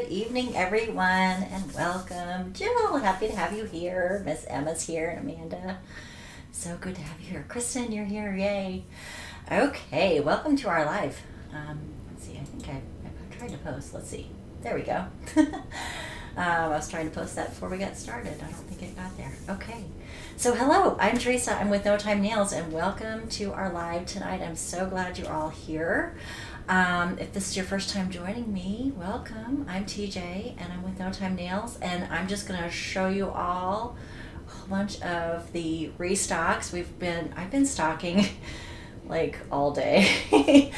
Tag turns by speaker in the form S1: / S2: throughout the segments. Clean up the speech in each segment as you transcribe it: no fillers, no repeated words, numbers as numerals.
S1: Good evening, everyone, and welcome. Jill, happy to have you here. Miss Emma's here, and Amanda. So good to have you here. Kristen, you're here. Yay. Okay, welcome to our live. Let's see, I think I tried to post. Let's see. There we go. I was trying to post that before we got started. I don't think it got there. Okay. So hello, I'm Teresa. I'm with No Time Nails, and welcome to our live tonight. I'm so glad you're all here. If this is your first time joining me, welcome. I'm TJ, and I'm with No Time Nails, and I'm just going to show you all a whole bunch of the restocks. I've been stocking like all day.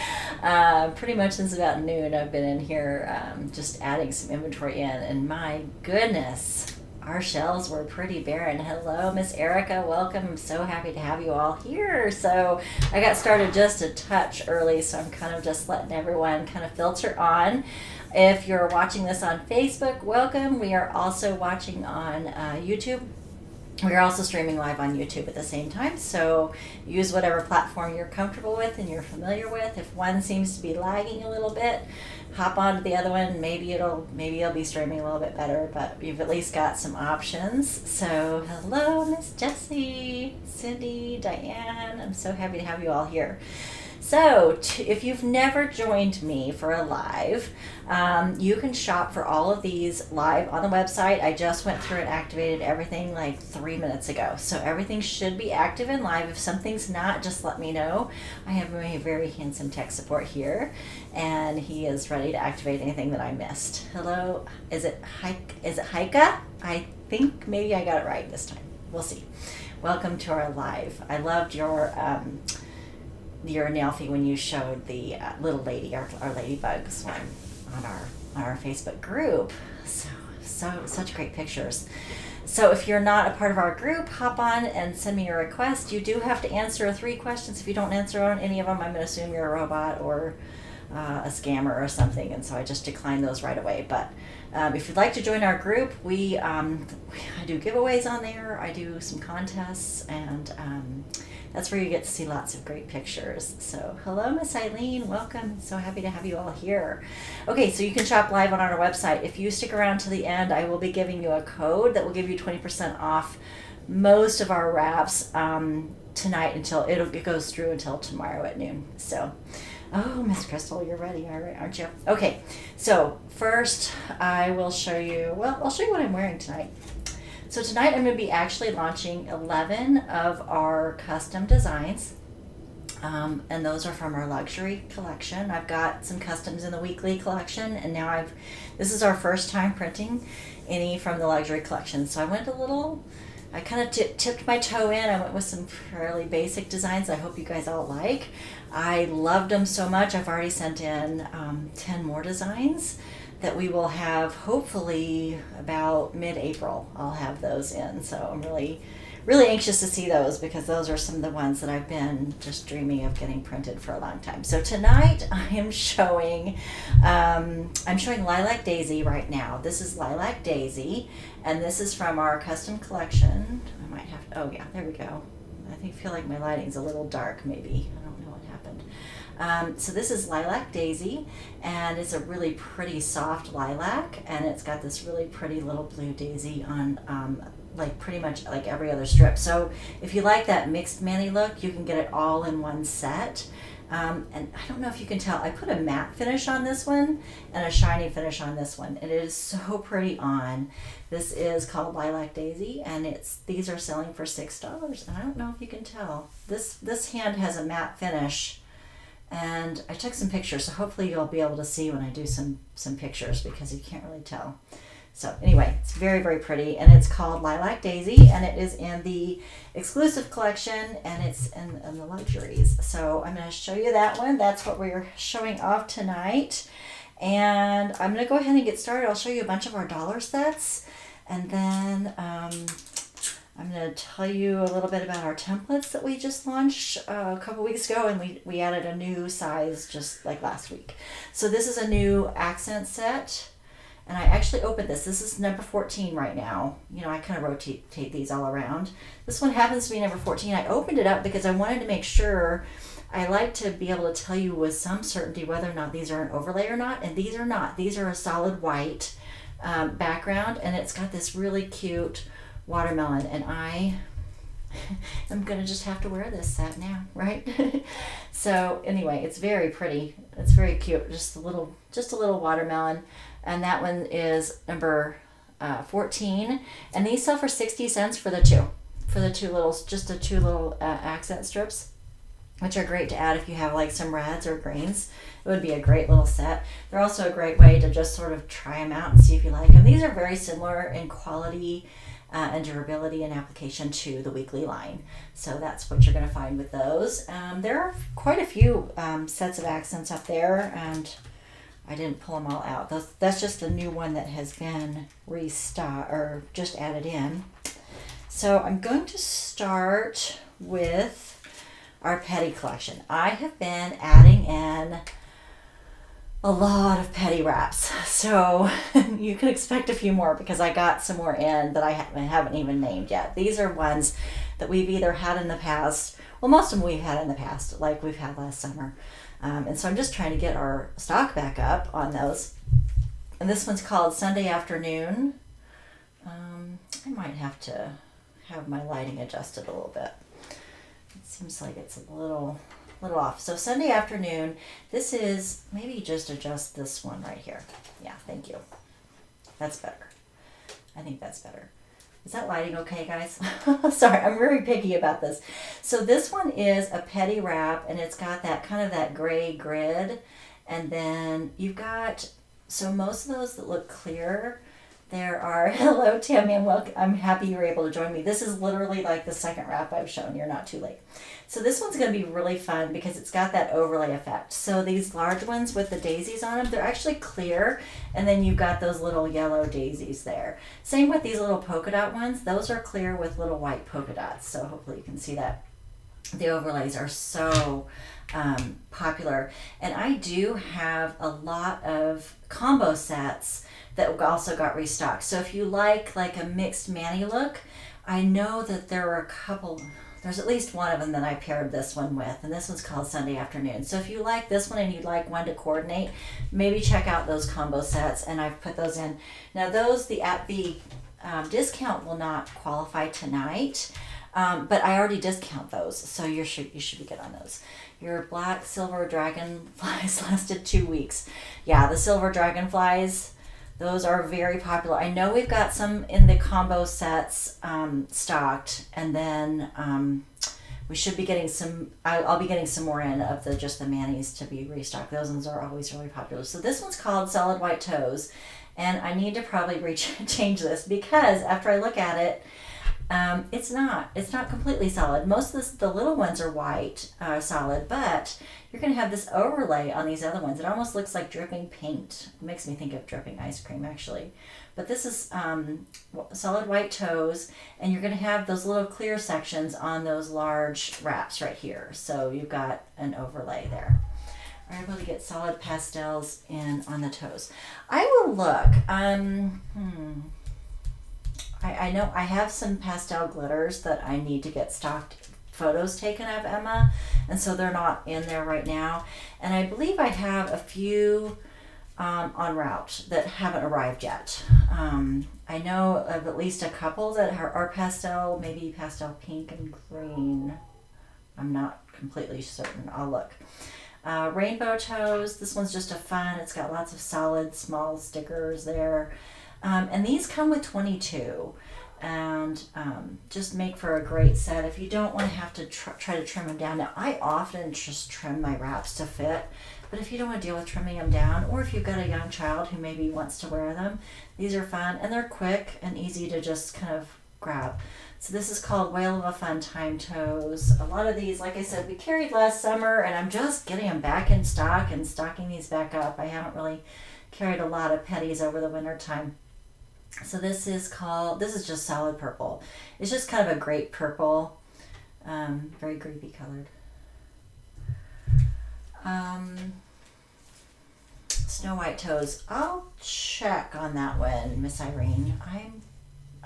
S1: Pretty much since about noon I've been in here just adding some inventory in, and my goodness, our shelves were pretty barren. Hello, Miss Erica, welcome. I'm so happy to have you all here. So I got started just a touch early, so I'm kind of just letting everyone kind of filter on. If you're watching this on Facebook, welcome. We are also watching on YouTube. We are also streaming live on YouTube at the same time, so use whatever platform you're comfortable with and you're familiar with. If one seems to be lagging a little bit, hop onto the other one. Maybe it'll be streaming a little bit better, but you've at least got some options. So hello, Miss Jessie, Cindy, Diane. I'm so happy to have you all here. So if you've never joined me for a live, you can shop for all of these live on the website. I just went through and activated everything like 3 minutes ago. So everything should be active and live. If something's not, just let me know. I have my very handsome tech support here, and he is ready to activate anything that I missed. Hello, is it Heike? I think maybe I got it right this time. We'll see. Welcome to our live. I loved your nail fee when you showed the little lady, our ladybugs one on our Facebook group. So such great pictures. So if you're not a part of our group, hop on and send me a request. You do have to answer 3 questions. If you don't answer on any of them, I'm going to assume you're a robot or a scammer or something, and so I just decline those right away. But if you'd like to join our group, I do giveaways on there. I do some contests, and that's where you get to see lots of great pictures. So hello, Miss Eileen, welcome. So happy to have you all here. Okay, so you can shop live on our website. If you stick around to the end, I will be giving you a code that will give you 20% off most of our wraps tonight until it goes through until tomorrow at noon. So, oh, Miss Crystal, you're ready, all right, aren't you? Okay, so first I will show you, I'll show you what I'm wearing tonight. So tonight I'm going to be actually launching 11 of our custom designs, and those are from our luxury collection. I've got some customs in the weekly collection, and now this is our first time printing any from the luxury collection. So I kind of tipped my toe in. I went with some fairly basic designs I hope you guys all like. I loved them so much, I've already sent in 10 more designs that we will have hopefully about mid-April. I'll have those in, so I'm really, really anxious to see those, because those are some of the ones that I've been just dreaming of getting printed for a long time. So tonight I am showing Lilac Daisy right now. This is Lilac Daisy, and this is from our custom collection. I might have to, oh yeah, there we go. I feel like my lighting's a little dark maybe. I don't know what happened. So this is Lilac Daisy, and it's a really pretty soft lilac, and it's got this really pretty little blue daisy on like pretty much like every other strip. So if you like that mixed mani look, you can get it all in one set. And I don't know if you can tell, I put a matte finish on this one and a shiny finish on this one, and it is so pretty on. This is called Lilac Daisy, and these are selling for $6, and I don't know if you can tell. This hand has a matte finish, and I took some pictures, so hopefully you'll be able to see when I do some pictures, because you can't really tell. So anyway, it's very, very pretty, and it's called Lilac Daisy, and it is in the exclusive collection, and it's in the luxuries. So I'm going to show you that one. That's what we're showing off tonight, and I'm going to go ahead and get started. I'll show you a bunch of our dollar sets, and then I'm going to tell you a little bit about our templates that we just launched a couple weeks ago, and we added a new size just like last week. So this is a new accent set, and I actually opened this. This is number 14 right now. You know, I kind of rotate these all around. This one happens to be number 14. I opened it up because I wanted to make sure I like to be able to tell you with some certainty whether or not these are an overlay or not, and these are not. These are a solid white background, and it's got this really cute watermelon, and I'm gonna just have to wear this set now, right? So anyway, it's very pretty. It's very cute. Just a little watermelon, and that one is number 14, and these sell for 60 cents for the two. For the two little accent strips, which are great to add if you have like some reds or greens. It would be a great little set. They're also a great way to just sort of try them out and see if you like them. These are very similar in quality and durability and application to the weekly line. So that's what you're going to find with those. There are quite a few sets of accents up there, and I didn't pull them all out. That's just a new one that has been restocked or just added in. So I'm going to start with our Petty collection. I have been adding in a lot of Petty wraps. So you can expect a few more because I got some more in that I haven't even named yet. These are ones that we've either had in the past, well, most of them we've had in the past, like we've had last summer. And so I'm just trying to get our stock back up on those. And this one's called Sunday Afternoon. I might have to have my lighting adjusted a little bit. It seems like it's a little off. So Sunday Afternoon, this is, maybe just adjust this one right here. Yeah, thank you. That's better. I think that's better. Is that lighting okay, guys? Sorry, I'm very picky about this. So this one is a Petty wrap, and it's got that kind of that gray grid. And then you've got, so most of those that look clear, there are, hello Tammy, I'm happy you were able to join me. This is literally like the second wrap I've shown. You're not too late. So this one's going to be really fun because it's got that overlay effect. So these large ones with the daisies on them, they're actually clear, and then you've got those little yellow daisies there. Same with these little polka dot ones. Those are clear with little white polka dots. So hopefully you can see that. The overlays are so popular. And I do have a lot of combo sets that also got restocked. So if you like a mixed mani look, I know that there were a couple, there's at least one of them that I paired this one with, and this one's called Sunday Afternoon. So if you like this one and you'd like one to coordinate, maybe check out those combo sets, and I've put those in. Now those, the discount will not qualify tonight, but I already discount those, so you should be good on those. Your black silver dragonflies lasted 2 weeks. Yeah, the silver dragonflies, those are very popular. I know we've got some in the combo sets stocked, and then we should be getting some, I'll be getting some more in of just the manis to be restocked. Those ones are always really popular. So this one's called Solid White Toes, and I need to probably change this because after I look at it, it's not completely solid. Most of the little ones are white, solid, but you're going to have this overlay on these other ones. It almost looks like dripping paint. It makes me think of dripping ice cream, actually. But this is solid white toes, and you're going to have those little clear sections on those large wraps right here. So you've got an overlay there. Are able to get solid pastels in on the toes. I will look. I know I have some pastel glitters that I need to get stocked photos taken of, Emma, and so they're not in there right now. And I believe I have a few en route that haven't arrived yet. I know of at least a couple that are pastel, maybe pastel pink and green. I'm not completely certain. I'll look. Rainbow toes. This one's just a fun. It's got lots of solid small stickers there. And these come with 22, and just make for a great set if you don't want to have to try to trim them down. Now, I often just trim my wraps to fit, but if you don't want to deal with trimming them down, or if you've got a young child who maybe wants to wear them, these are fun, and they're quick and easy to just kind of grab. So this is called Whale of a Fun Time Toes. A lot of these, like I said, we carried last summer, and I'm just getting them back in stock and stocking these back up. I haven't really carried a lot of petties over the winter time. So this is just solid purple. It's just kind of a grape purple, very grapey colored. Snow White Toes. I'll check on that one, Miss Irene.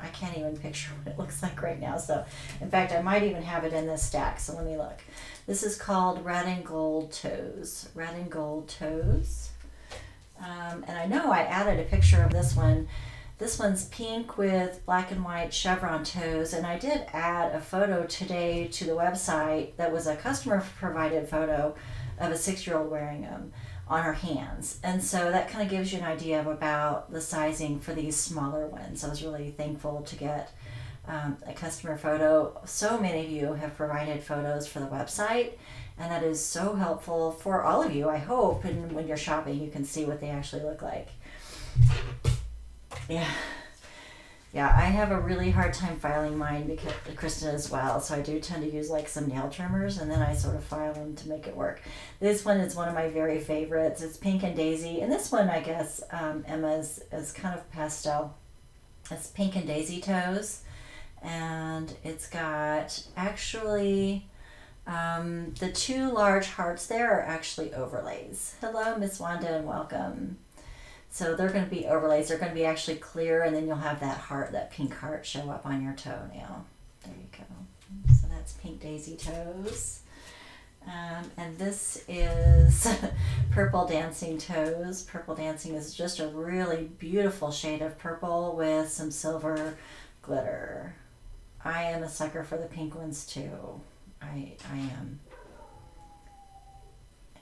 S1: I can't even picture what it looks like right now. So, in fact, I might even have it in this stack. So let me look. This is called Red and Gold Toes. Red and Gold Toes. And I know I added a picture of this one. This one's pink with black and white chevron toes, and I did add a photo today to the website that was a customer provided photo of a 6-year-old wearing them on her hands. And so that kind of gives you an idea of about the sizing for these smaller ones. I was really thankful to get a customer photo. So many of you have provided photos for the website, and that is so helpful for all of you, I hope. And when you're shopping, you can see what they actually look like. Yeah, I have a really hard time filing mine because Kristen as well, so I do tend to use like some nail trimmers, and then I sort of file them to make it work. This one is one of my very favorites. It's Pink and Daisy, and this one I guess Emma's is kind of pastel. It's Pink and Daisy toes, and it's got actually the 2 large hearts there are actually overlays. Hello, Miss Wanda, and welcome. So they're going to be overlays. They're going to be actually clear, and then you'll have that heart, that pink heart, show up on your toenail. There you go. So that's Pink Daisy toes. And this is Purple Dancing Toes. Purple Dancing is just a really beautiful shade of purple with some silver glitter. I am a sucker for the pink ones too. I am.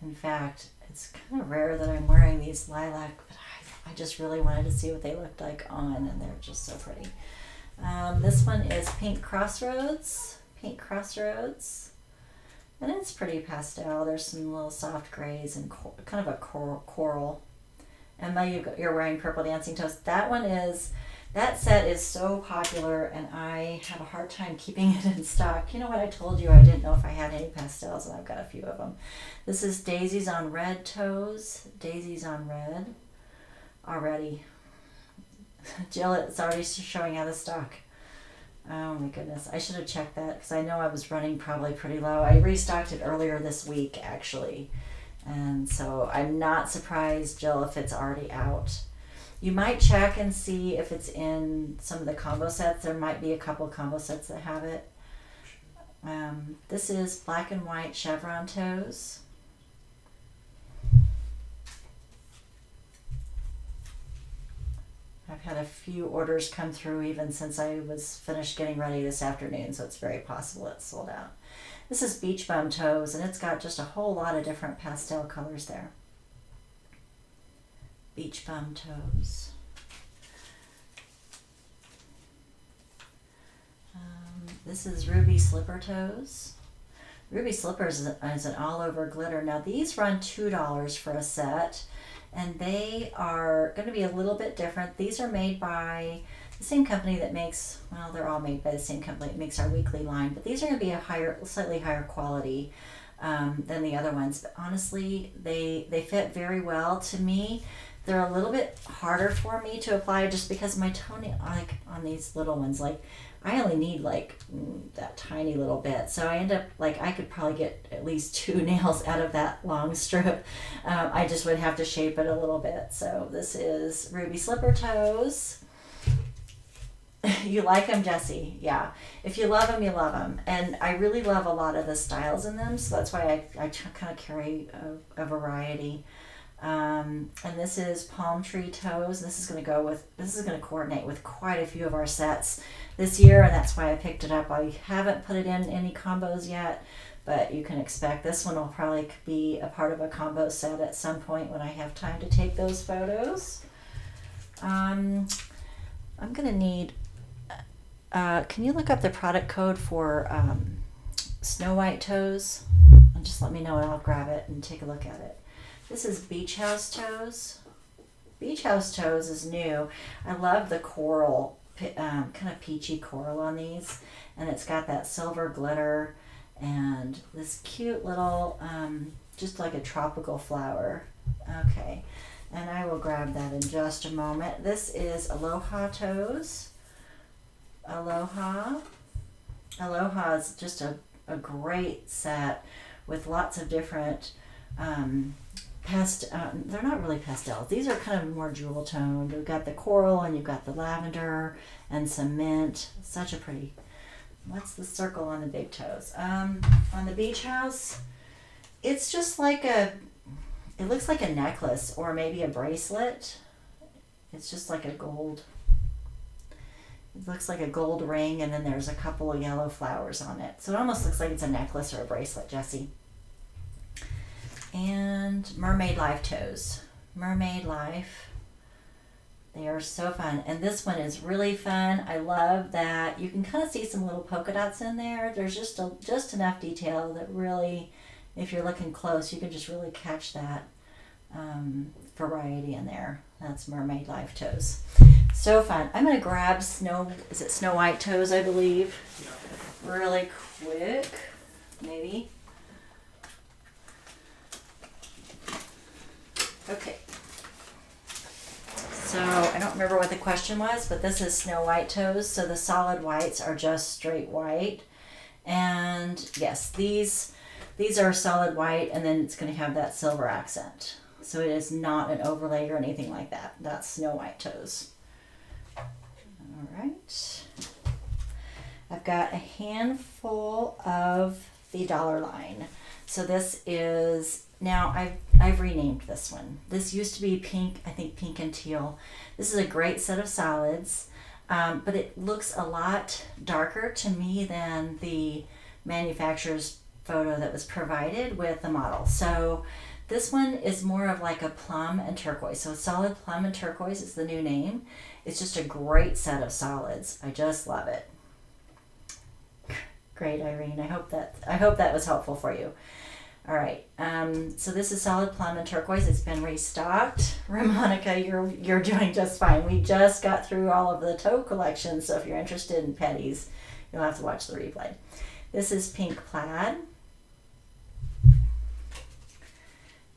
S1: In fact, it's kind of rare that I'm wearing these lilac, but I just really wanted to see what they looked like on, and they're just so pretty. This one is Pink Crossroads. Pink Crossroads. And it's pretty pastel. There's some little soft grays and kind of a coral. Emma, you're wearing Purple Dancing Toes. That set is so popular, and I have a hard time keeping it in stock. You know what I told you? I didn't know if I had any pastels, and I've got a few of them. This is Daisies on Red Toes. Daisies on Red. Already. Jill, it's already showing out of stock. Oh my goodness. I should have checked that because I know I was running probably pretty low. I restocked it earlier this week, actually. And so I'm not surprised, Jill, if it's already out. You might check and see if it's in some of the combo sets. There might be a couple combo sets that have it. This is Black and White Chevron Toes. I've had a few orders come through even since I was finished getting ready this afternoon, so it's very possible it's sold out. This is Beach Bum Toes, and it's got just a whole lot of different pastel colors there. Beach Bum Toes. This is Ruby Slipper Toes. Ruby Slippers is an all-over glitter. Now these run $2 for a set, and they are going to be a little bit different. These are made by the same company that makes, well, they're all made by the same company that makes our weekly line, but these are going to be a slightly higher quality than the other ones. But honestly, they fit very well. To me, they're a little bit harder for me to apply just because my toenail, like on these little ones, like I only need like that tiny little bit. So I end up like I could probably get at least 2 nails out of that long strip. I just would have to shape it a little bit. So this is Ruby Slipper Toes. You like them, Jessie? Yeah. If you love them, you love them. And I really love a lot of the styles in them. So that's why I kind of carry a variety. And this is Palm Tree Toes. This is going to coordinate with quite a few of our sets this year, and that's why I picked it up. I haven't put it in any combos yet, but you can expect this one will probably be a part of a combo set at some point when I have time to take those photos. I'm going to need, can you look up the product code for Snow White Toes? And just let me know and I'll grab it and take a look at it. This is Beach House Toes. Beach House Toes is new. I love the coral, kind of peachy coral on these. And it's got that silver glitter and this cute little, just like a tropical flower. Okay, and I will grab that in just a moment. This is Aloha Toes. Aloha. Aloha is just a great set with lots of different they're not really pastels. These are kind of more jewel toned. You've got the coral and you've got the lavender and some mint. Such a pretty. What's the circle on the big toes? On the beach house, it's just like it looks like a necklace or maybe a bracelet. It's just like a gold. It looks like a gold ring, and then there's a couple of yellow flowers on it. So it almost looks like it's a necklace or a bracelet, Jessie. And Mermaid Life toes. Mermaid Life. They are so fun. And this one is really fun. I love that you can kind of see some little polka dots in there. There's just enough detail that really, if you're looking close, you can just really catch that variety in there. That's Mermaid Life toes. So fun. I'm going to grab Snow White toes, I believe, really quick, maybe. Okay. So I don't remember what the question was, but this is Snow White toes. So the solid whites are just straight white. And yes, these are solid white, and then it's going to have that silver accent. So it is not an overlay or anything like that. That's Snow White toes. All right. I've got a handful of the dollar line. So this is, now I've renamed this one. This used to be pink, I think pink and teal. This is a great set of solids, but it looks a lot darker to me than the manufacturer's photo that was provided with the model. So this one is more of like a plum and turquoise. So solid plum and turquoise is the new name. It's just a great set of solids. I just love it. Great, Irene. I hope that was helpful for you. All right. So this is solid plum and turquoise. It's been restocked. Ramonica, you're doing just fine. We just got through all of the toe collections, so if you're interested in petties, you'll have to watch the replay. This is pink plaid.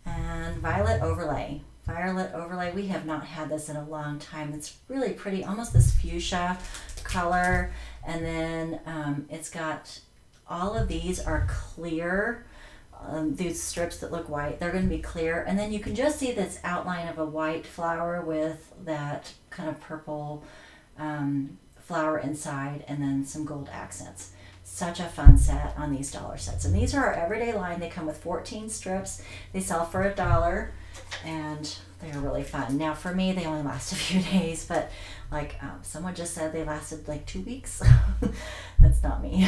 S1: And violet overlay. Violet overlay, we have not had this in a long time. It's really pretty, almost this fuchsia color. And then it's got, all of these are clear. These strips that look white, they're going to be clear. And then you can just see this outline of a white flower with that kind of purple flower inside, and then some gold accents. Such a fun set on these dollar sets. And these are our everyday line. They come with 14 strips. They sell for $1, and they're really fun. Now for me, they only last a few days, but like someone just said they lasted like 2 weeks. That's not me.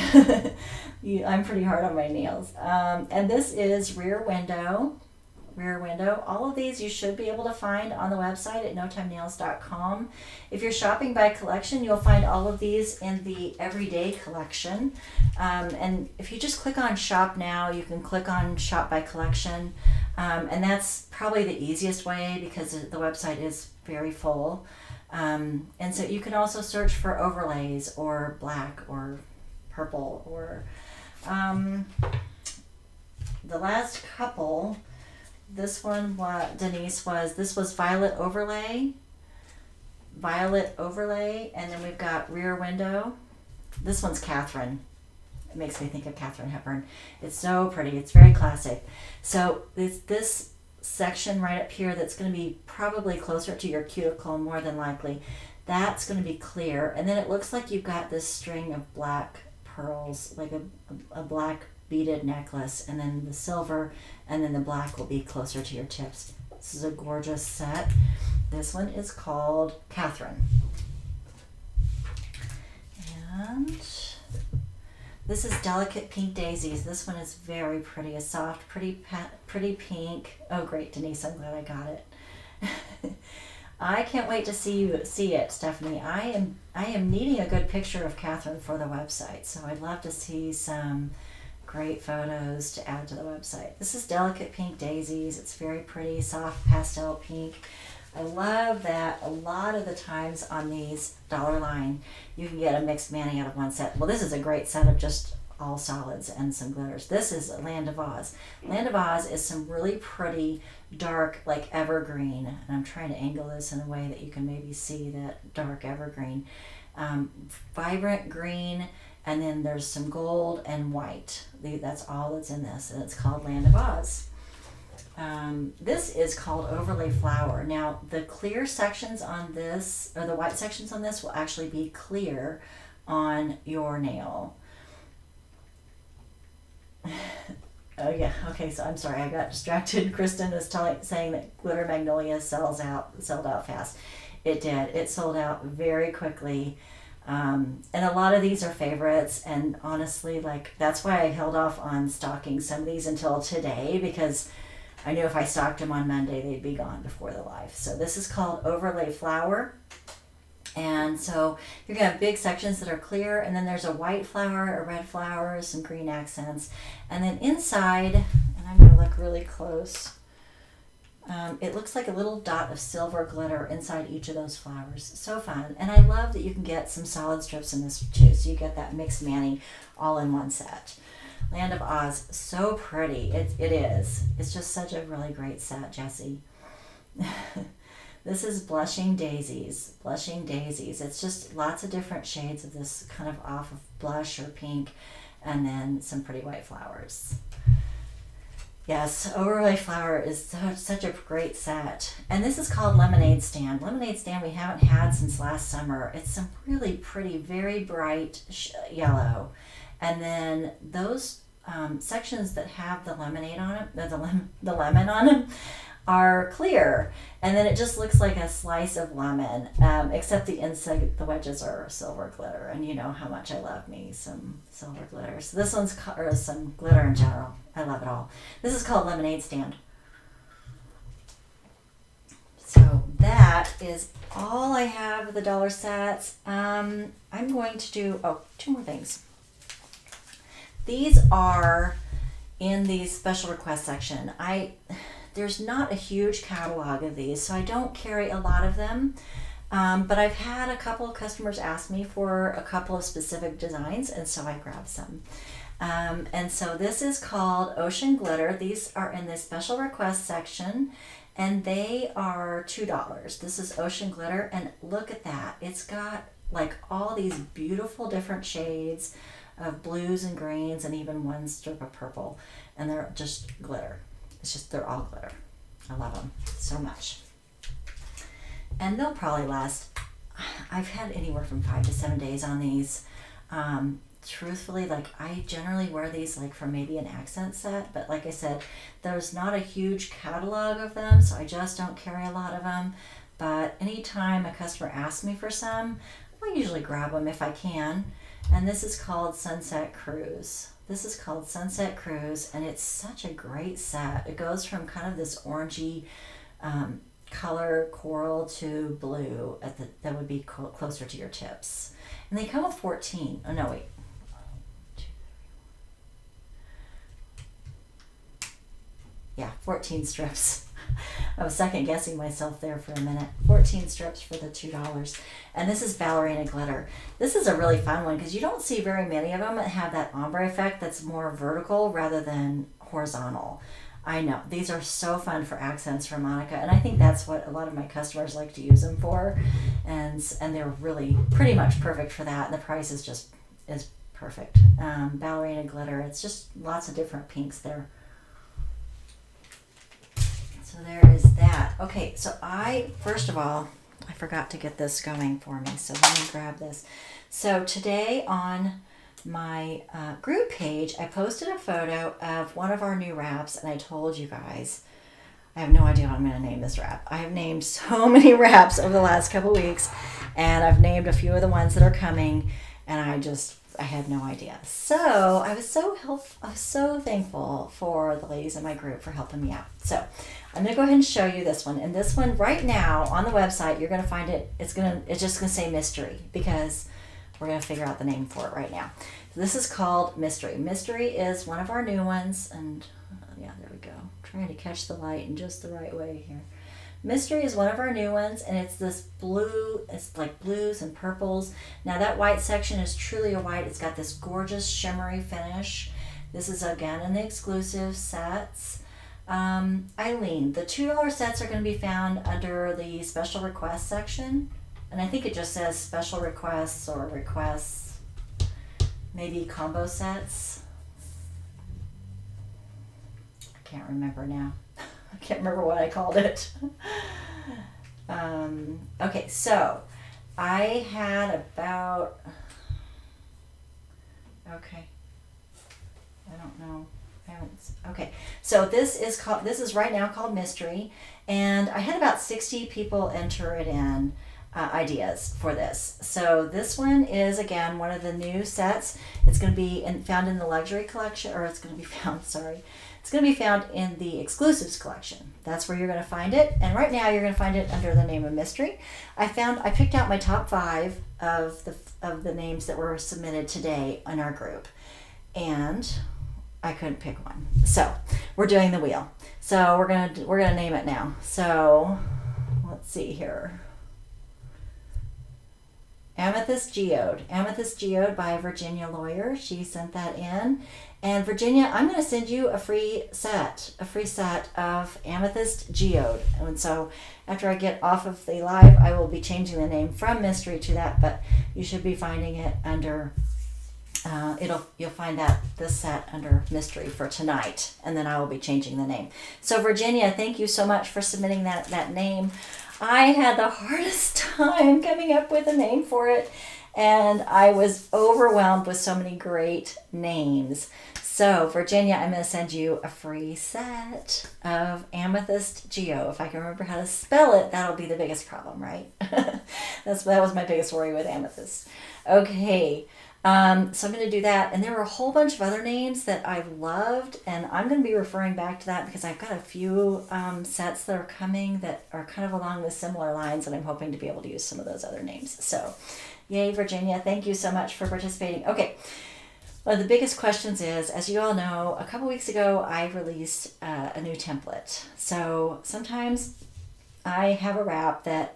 S1: I'm pretty hard on my nails. And this is rear window. All of these you should be able to find on the website at notimenails.com. If you're shopping by collection, you'll find all of these in the everyday collection. And if you just click on shop now, you can click on shop by collection. And that's probably the easiest way because the website is very full. And so you can also search for overlays or black or purple or the last couple. This one, what Denise this was violet overlay, and then we've got rear window. This one's Catherine. It makes me think of Katharine Hepburn. It's so pretty. It's very classic. So this section right up here that's going to be probably closer to your cuticle more than likely, that's going to be clear. And then it looks like you've got this string of black pearls, like a black beaded necklace, and then the silver, and then the black will be closer to your tips. This is a gorgeous set. This one is called Catherine. And this is Delicate Pink Daisies. This one is very pretty, a soft, pretty pink. Oh great, Denise, I'm glad I got it. I can't wait to see it, Stephanie. I am needing a good picture of Catherine for the website, so I'd love to see some great photos to add to the website. This is Delicate Pink Daisies. It's very pretty, soft pastel pink. I love that a lot of the times on these dollar line, you can get a mixed Manny out of one set. Well, this is a great set of just all solids and some glitters. This is Land of Oz. Land of Oz is some really pretty dark, like evergreen, and I'm trying to angle this in a way that you can maybe see that dark evergreen. Vibrant green, and then there's some gold and white. That's all that's in this, and it's called Land of Oz. This is called Overlay Flower. Now, the clear sections on this, or the white sections on this, will actually be clear on your nail. Oh yeah, okay, so I'm sorry, I got distracted. Kristen was saying that Glitter Magnolia sold out fast. It did. It sold out very quickly. And a lot of these are favorites, and honestly, like, that's why I held off on stocking some of these until today, because I knew if I stocked them on Monday, they'd be gone before the live. So this is called Overlay Flower. And so you're going to have big sections that are clear, and then there's a white flower, a red flower, some green accents. And then inside, and I'm going to look really close, it looks like a little dot of silver glitter inside each of those flowers. So fun. And I love that you can get some solid strips in this too, so you get that mixed Manny all in one set. Land of Oz, so pretty. It is. It's just such a really great set, Jessie. This is Blushing Daisies. Blushing Daisies. It's just lots of different shades of this kind of off of blush or pink, and then some pretty white flowers. Yes, Overlay Flower is such a great set. And this is called Lemonade Stand. Lemonade Stand we haven't had since last summer. It's some really pretty, very bright yellow. And then those sections that have the lemonade on it, the lemon on them, are clear, and then it just looks like a slice of lemon, except the inside, the wedges are silver glitter, and you know how much I love me some silver glitter. So this one's, or some glitter in general, I love it all. This is called Lemonade Stand. So that is all I have of the dollar sets. I'm going to do, two more things. These are in the special request section. There's not a huge catalog of these, so I don't carry a lot of them. But I've had a couple of customers ask me for a couple of specific designs, and so I grabbed some. And so this is called Ocean Glitter. These are in the special request section, and they are $2. This is Ocean Glitter, and look at that. It's got like all these beautiful different shades of blues and greens, and even one strip of purple, and they're just glitter. It's just, they're all glitter. I love them so much. And they'll probably last, I've had anywhere from 5 to 7 days on these. Truthfully, like, I generally wear these like for maybe an accent set, but like I said, there's not a huge catalog of them, so I just don't carry a lot of them. But anytime a customer asks me for some, I usually grab them if I can. And this is called Sunset Cruise. This is called Sunset Cruise, and it's such a great set. It goes from kind of this orangey color coral to blue that would be closer to your tips. And they come with 14. Oh, no, wait. Yeah, 14 strips. I was second guessing myself there for a minute. 14 strips for the $2. And this is Ballerina Glitter. This is a really fun one because you don't see very many of them that have that ombre effect that's more vertical rather than horizontal. I know. These are so fun for accents for Monica, and I think that's what a lot of my customers like to use them for. And they're really pretty much perfect for that, and the price is perfect. Ballerina Glitter. It's just lots of different pinks there. So there is that. Okay, so first of all, I forgot to get this going for me, so let me grab this. So today on my group page, I posted a photo of one of our new wraps, and I told you guys, I have no idea what I'm going to name this wrap. I have named so many wraps over the last couple weeks, and I've named a few of the ones that are coming, and I had no idea. So I was so thankful for the ladies in my group for helping me out. So I'm going to go ahead and show you this one. And this one right now on the website, you're going to find it. It's just going to say Mystery because we're going to figure out the name for it right now. So this is called Mystery. Mystery is one of our new ones. And yeah, there we go. Trying to catch the light in just the right way here. Mystery is one of our new ones, and it's this blue, it's like blues and purples. Now that white section is truly a white. It's got this gorgeous shimmery finish. This is again in the exclusive sets. Eileen, the $2 sets are going to be found under the special request section, and I think it just says special requests or requests, maybe combo sets. I can't remember now. I can't remember what I called it. Okay, so I had about, okay, I don't know. Okay, so this is right now called Mystery, and I had about 60 people enter it in, ideas for this. So this one is, again, one of the new sets. It's going to be found in the luxury collection, or it's going to be found, sorry. It's going to be found in the exclusives collection. That's where you're going to find it. And right now you're going to find it under the name of Mystery. I picked out my top 5 of the names that were submitted today in our group. And I couldn't pick one. So we're doing the wheel. So we're gonna name it now. So let's see here. Amethyst Geode. Amethyst Geode by Virginia Lawyer. She sent that in. And Virginia, I'm going to send you a free set of Amethyst Geode. And so after I get off of the live, I will be changing the name from Mystery to that, but you should be finding it under, you'll find this set under Mystery for tonight, and then I will be changing the name. So Virginia, thank you so much for submitting that name. I had the hardest time coming up with a name for it, and I was overwhelmed with so many great names. So Virginia, I'm going to send you a free set of Amethyst Geo. If I can remember how to spell it, that'll be the biggest problem, right? That was my biggest worry with Amethyst. Okay, so I'm going to do that. And there were a whole bunch of other names that I've loved, and I'm going to be referring back to that because I've got a few sets that are coming that are kind of along the similar lines, and I'm hoping to be able to use some of those other names. So yay, Virginia. Thank you so much for participating. Okay. One of the biggest questions is, as you all know, a couple weeks ago I released a new template. So sometimes I have a wrap that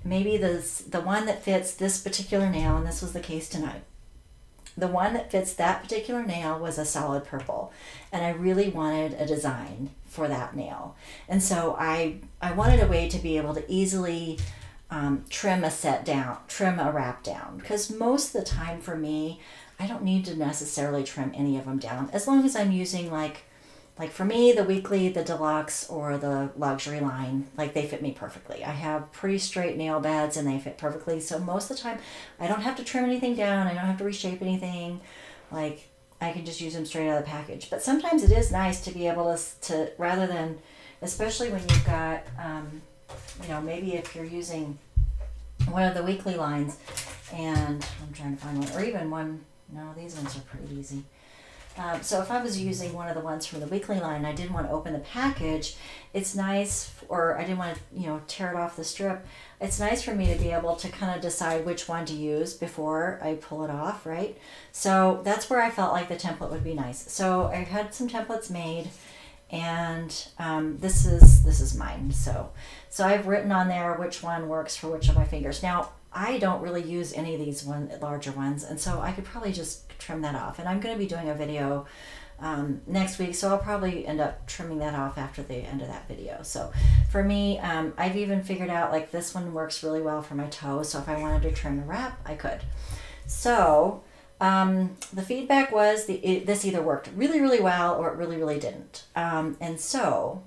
S1: maybe the one that fits this particular nail, and this was the case tonight. The one that fits that particular nail was a solid purple, and I really wanted a design for that nail. And so I wanted a way to be able to easily trim a wrap down, because most of the time for me, I don't need to necessarily trim any of them down, as long as I'm using like for me, the weekly, the deluxe, or the luxury line, like they fit me perfectly. I have pretty straight nail beds and they fit perfectly. So most of the time I don't have to trim anything down. I don't have to reshape anything. Like I can just use them straight out of the package. But sometimes it is nice to be able to rather than, especially when you've got, maybe if you're using one of the weekly lines, and I'm trying to find one, or even one. No, these ones are pretty easy. So if I was using one of the ones from the weekly line, I didn't want to open the package, it's nice, or I didn't want to, tear it off the strip. It's nice for me to be able to kind of decide which one to use before I pull it off, right? So that's where I felt like the template would be nice. So I had some templates made, and this is mine. So I've written on there which one works for which of my fingers. Now, I don't really use any of these larger ones, and so I could probably just trim that off. And I'm going to be doing a video next week, so I'll probably end up trimming that off after the end of that video. So for me, I've even figured out like this one works really well for my toe, so if I wanted to trim the wrap, I could. So the feedback was this either worked really, really well or it really, really didn't. And so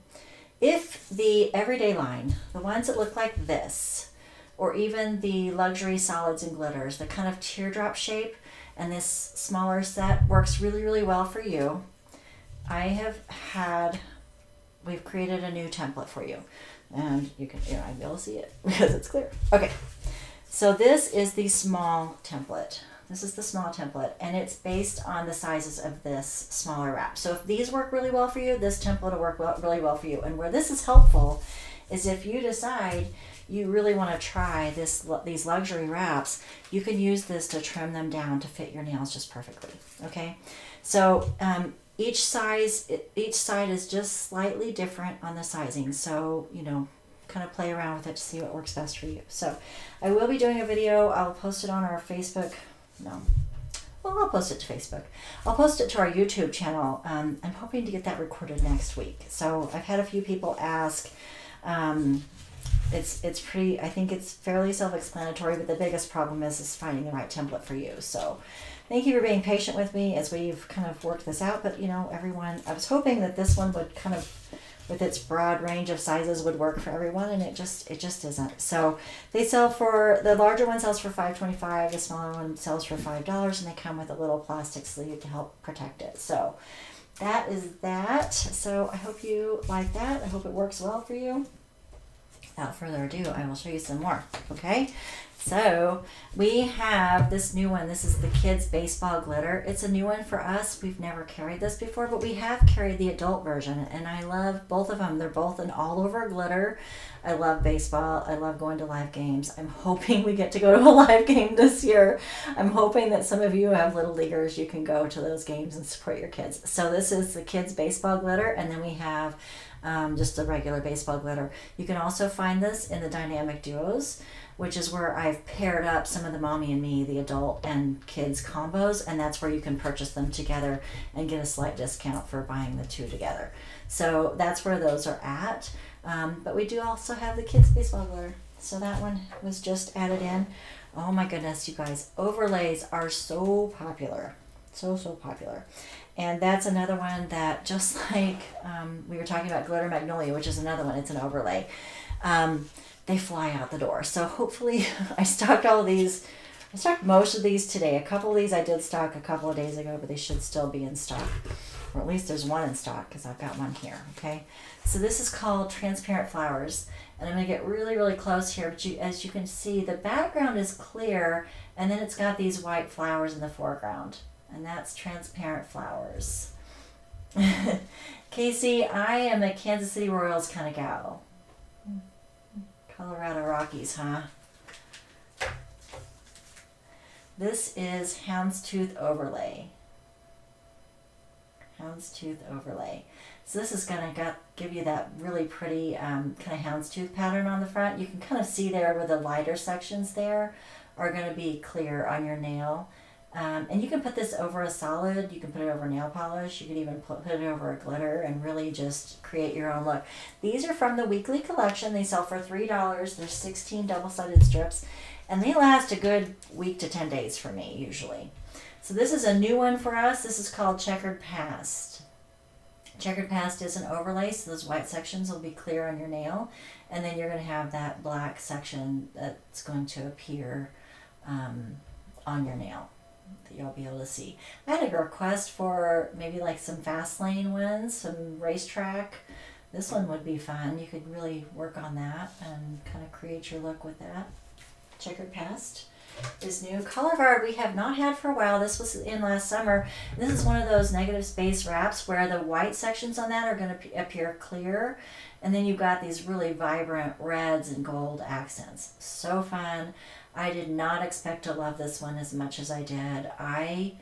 S1: if the everyday line, the ones that look like this, or even the luxury solids and glitters, the kind of teardrop shape, and this smaller set works really, really well for you, we've created a new template for you. And you can, I'll be able to see it because it's clear. Okay, so this is the small template. This is the small template, and it's based on the sizes of this smaller wrap. So if these work really well for you, this template will work really well for you. And where this is helpful is if you decide you really want to try these luxury wraps, you can use this to trim them down to fit your nails just perfectly. Okay, so each side is just slightly different on the sizing, so kind of play around with it to see what works best for you. So I will be doing a video. I'll post it on our Facebook. I'll post it to Facebook. I'll post it to our YouTube channel. I'm hoping to get that recorded next week. So I've had a few people ask. It's pretty, I think it's fairly self-explanatory, but the biggest problem is finding the right template for you. So thank you for being patient with me as we've kind of worked this out. But everyone, I was hoping that this one would kind of with its broad range of sizes would work for everyone, and it just isn't. So they sell for, the larger one sells for $5.25, the smaller one sells for $5, and they come with a little plastic sleeve to help protect it. So that is that. So I hope you like that. I hope it works well for you. Without further ado, I will show you some more. Okay, so we have this new one. This is the Kids Baseball Glitter. It's a new one for us. We've never carried this before, but we have carried the adult version, and I love both of them. They're both an all-over glitter. I love baseball. I love going to live games. I'm hoping we get to go to a live game this year. I'm hoping that some of you have little leaguers. You can go to those games and support your kids. So this is the Kids Baseball Glitter, and then we have just a regular baseball glitter. You can also find this in the Dynamic Duos, which is where I've paired up some of the Mommy and Me, the adult and kids combos, and that's where you can purchase them together and get a slight discount for buying the two together. So that's where those are at. But we do also have the Kids Baseball Glitter. So that one was just added in. Oh my goodness, you guys, overlays are so popular. So popular. And that's another one that, just like we were talking about Glitter Magnolia, which is another one, it's an overlay. They fly out the door. So hopefully I stocked all of these. I stocked most of these today. A couple of these I did stock a couple of days ago, but they should still be in stock. Or at least there's one in stock because I've got one here. Okay. So this is called Transparent Flowers. And I'm going to get really, really close here. But as you can see, the background is clear, and then it's got these white flowers in the foreground. And that's Transparent Flowers. Casey, I am a Kansas City Royals kind of gal. Colorado Rockies, huh? This is Houndstooth Overlay. Houndstooth Overlay. So this is going to give you that really pretty kind of houndstooth pattern on the front. You can kind of see there where the lighter sections there are going to be clear on your nail. And you can put this over a solid, you can put it over nail polish, you could even put it over a glitter and really just create your own look. These are from the weekly collection. They sell for $3. There's 16 double-sided strips, and they last a good week to 10 days for me, usually. So this is a new one for us. This is called Checkered Past. Checkered Past is an overlay, so those white sections will be clear on your nail, and then you're going to have that black section that's going to appear on your nail that you'll be able to see. I had a request for maybe like some fast lane ones, some racetrack. This one would be fun. You could really work on that and kind of create your look with that. Checkered Past is new. Color Guard we have not had for a while. This was in last summer. This is one of those negative space wraps where the white sections on that are going to appear clear, and then you've got these really vibrant reds and gold accents. So fun. I did not expect to love this one as much as I did. I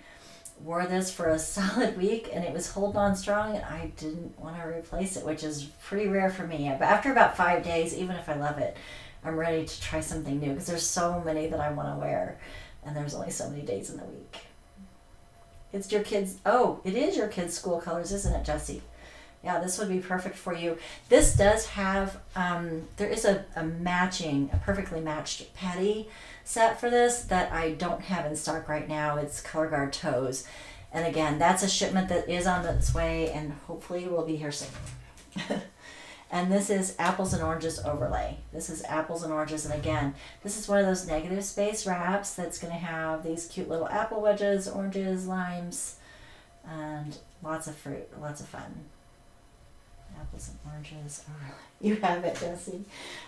S1: wore this for a solid week and it was holding on strong, and I didn't want to replace it, which is pretty rare for me. After about 5 days, even if I love it, I'm ready to try something new because there's so many that I want to wear, and there's only so many days in the week. It's your kids. Oh, it is your kids' school colors, isn't it, Jessie? Yeah, this would be perfect for you. This does have, there is a perfectly matched patty set for this that I don't have in stock right now. It's Color Guard Toes. And again, that's a shipment that is on its way and hopefully will be here soon. And this is Apples and Oranges Overlay. This is Apples and Oranges. And again, this is one of those negative space wraps that's going to have these cute little apple wedges, oranges, limes, and lots of fruit, lots of fun. Apples and Oranges. Oh, you have it, Jessie.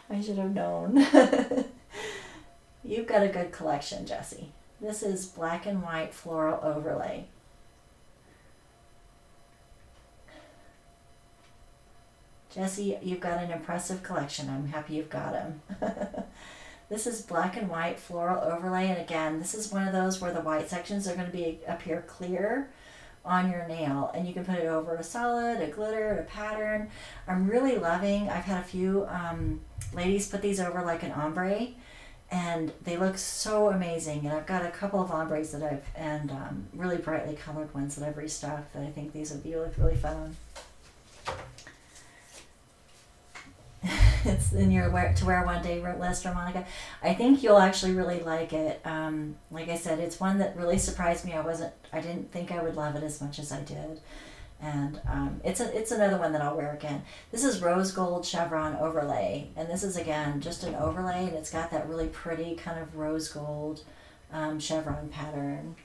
S1: I should have known. You've got a good collection, Jessie. This is Black and White Floral Overlay. Jessie, you've got an impressive collection. I'm happy you've got them. This is Black and White Floral Overlay, and again, this is one of those where the white sections are going to appear clear on your nail, and you can put it over a solid, a glitter, a pattern. I'm really loving, I've had a few ladies put these over like an ombre, and they look so amazing. And I've got a couple of ombres that really brightly colored ones that I've restocked that I think these would be really fun. It's in your to wear one day list, Monica. I think you'll actually really like it. Like I said, it's one that really surprised me. I didn't think I would love it as much as I did. And it's another one that I'll wear again. This is Rose Gold Chevron Overlay, and this is again just an overlay, and it's got that really pretty kind of rose gold chevron pattern.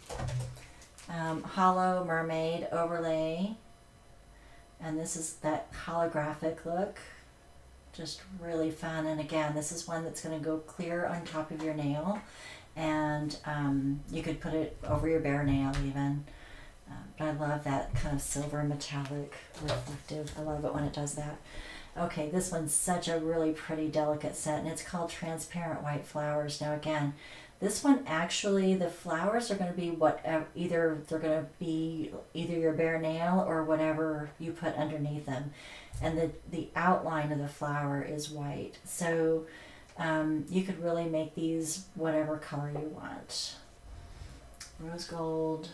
S1: Hollow Mermaid Overlay, and this is that holographic look, just really fun. And again, this is one that's going to go clear on top of your nail, and you could put it over your bare nail even. But I love that kind of silver metallic reflective. I love it when it does that. Okay, this one's such a really pretty delicate set, and it's called Transparent White Flowers. Now again, this one actually, the flowers are going to be whatever, either they're going to be either your bare nail or whatever you put underneath them. And the outline of the flower is white. So you could really make these whatever color you want. Rose gold.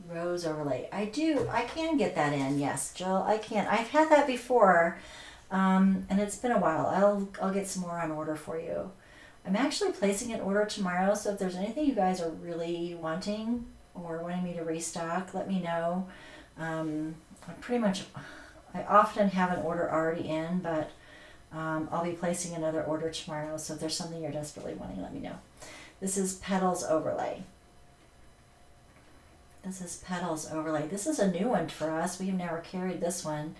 S1: Rose overlay. I can get that in. Yes, Jill, I can. I've had that before, and it's been a while. I'll get some more on order for you. I'm actually placing an order tomorrow, so if there's anything you guys are really wanting or wanting me to restock, let me know. I often have an order already in, but I'll be placing another order tomorrow, so if there's something you're desperately wanting, let me know. This is Petals Overlay. This is Petals Overlay. This is a new one for us. We've never carried this one.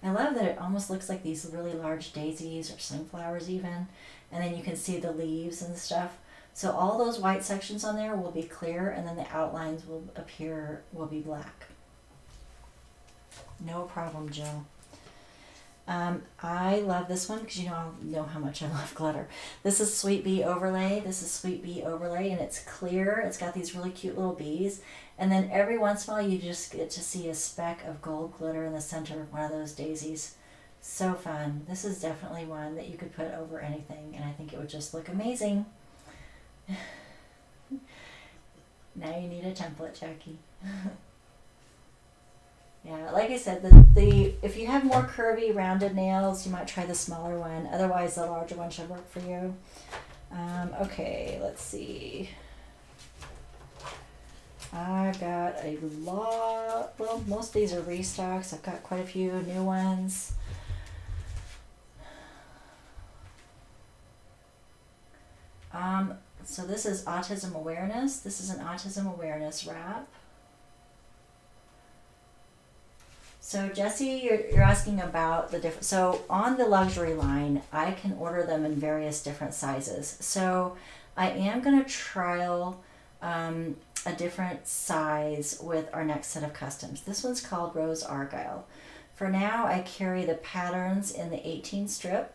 S1: I love that it almost looks like these really large daisies or sunflowers even. And then you can see the leaves and stuff. So all those white sections on there will be clear, and then the outlines will be black. No problem, Jill. I love this one because you know how much I love glitter. This is Sweet Bee Overlay. And it's clear. It's got these really cute little bees. And then every once in a while you just get to see a speck of gold glitter in the center of one of those daisies. So fun. This is definitely one that you could put over anything, and I think it would just look amazing. Now you need a template, Jackie. Yeah, like I said, if you have more curvy, rounded nails, you might try the smaller one. Otherwise, the larger one should work for you. Okay, let's see. I've got a lot. Well, most of these are restocks. I've got quite a few new ones. So this is Autism Awareness. This is an Autism Awareness wrap. So Jessie, you're asking about the different, so on the luxury line, I can order them in various different sizes. So I am going to trial a different size with our next set of customs. This one's called Rose Argyle. For now, I carry the patterns in the 18 strip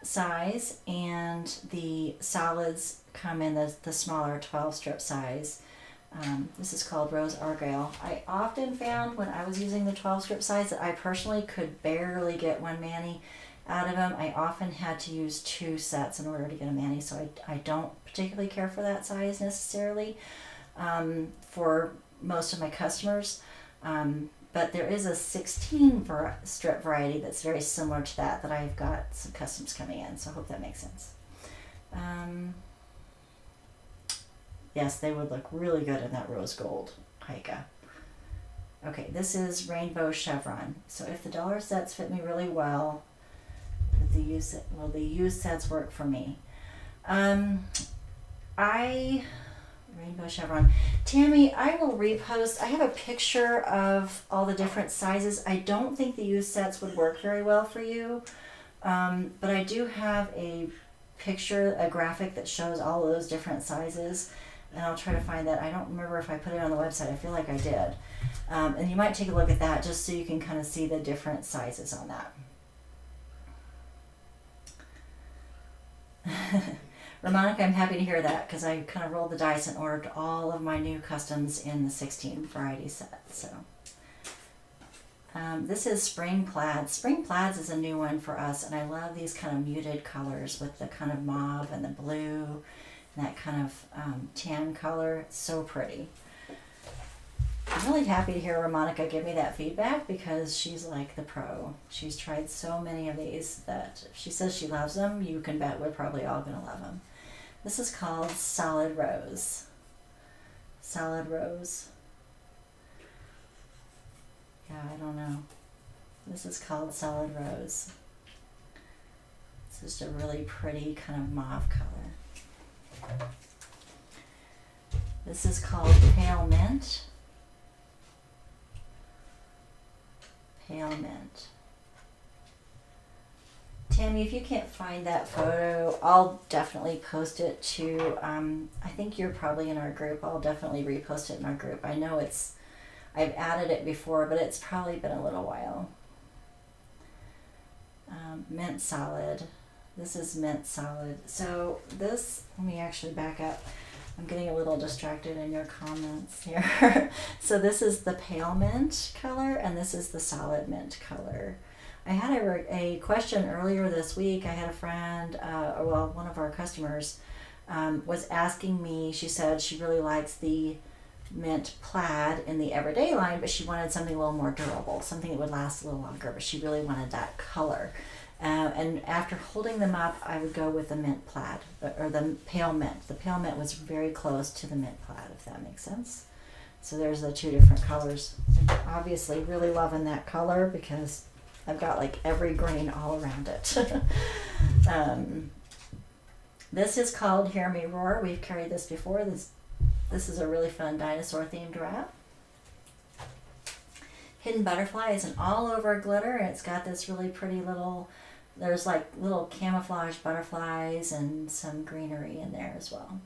S1: size, and the solids come in the smaller 12 strip size. This is called Rose Argyle. I often found when I was using the 12 strip size that I personally could barely get one mani out of them. I often had to use 2 sets in order to get a mani, so I don't particularly care for that size necessarily for most of my customers. But there is a 16 strip variety that's very similar to that I've got some customs coming in, so I hope that makes sense. Yes, they would look really good in that rose gold Haika. Okay, this is Rainbow Chevron. So if the dollar sets fit me really well, the used sets work for me. Rainbow Chevron. Tammy, I will repost. I have a picture of all the different sizes. I don't think the used sets would work very well for you, but I do have a picture, a graphic that shows all of those different sizes, and I'll try to find that. I don't remember if I put it on the website. I feel like I did. And you might take a look at that just so you can kind of see the different sizes on that. Ramonica, I'm happy to hear that because I kind of rolled the dice and ordered all of my new customs in the 16 variety set. So this is Spring Plaid. Spring Plaids is a new one for us, and I love these kind of muted colors with the kind of mauve and the blue and that kind of tan color. It's so pretty. I'm really happy to hear Ramonica give me that feedback because she's like the pro. She's tried so many of these that if she says she loves them, you can bet we're probably all going to love them. This is called Solid Rose. Solid Rose. Yeah, I don't know. This is called Solid Rose. It's just a really pretty kind of mauve color. This is called Pale Mint. Pale Mint. Tammy, if you can't find that photo, I'll definitely post it to, I think you're probably in our group. I'll definitely repost it in our group. I know I've added it before, but it's probably been a little while. Mint Solid. This is Mint Solid. So this, let me actually back up. I'm getting a little distracted in your comments here. So this is the Pale Mint color, and this is the Solid Mint color. I had a question earlier this week. I had a friend, one of our customers was asking me, she said she really likes the mint plaid in the everyday line, but she wanted something a little more durable, something that would last a little longer, but she really wanted that color. And after holding them up, I would go with the mint plaid, or the pale mint. The pale mint was very close to the mint plaid, if that makes sense. So there's the two different colors. I'm obviously really loving that color because I've got like every green all around it. This is called Hear Me Roar. We've carried this before. This is a really fun dinosaur themed wrap. Hidden Butterfly is an all over glitter, and it's got this really pretty little, there's like little camouflage butterflies and some greenery in there as well.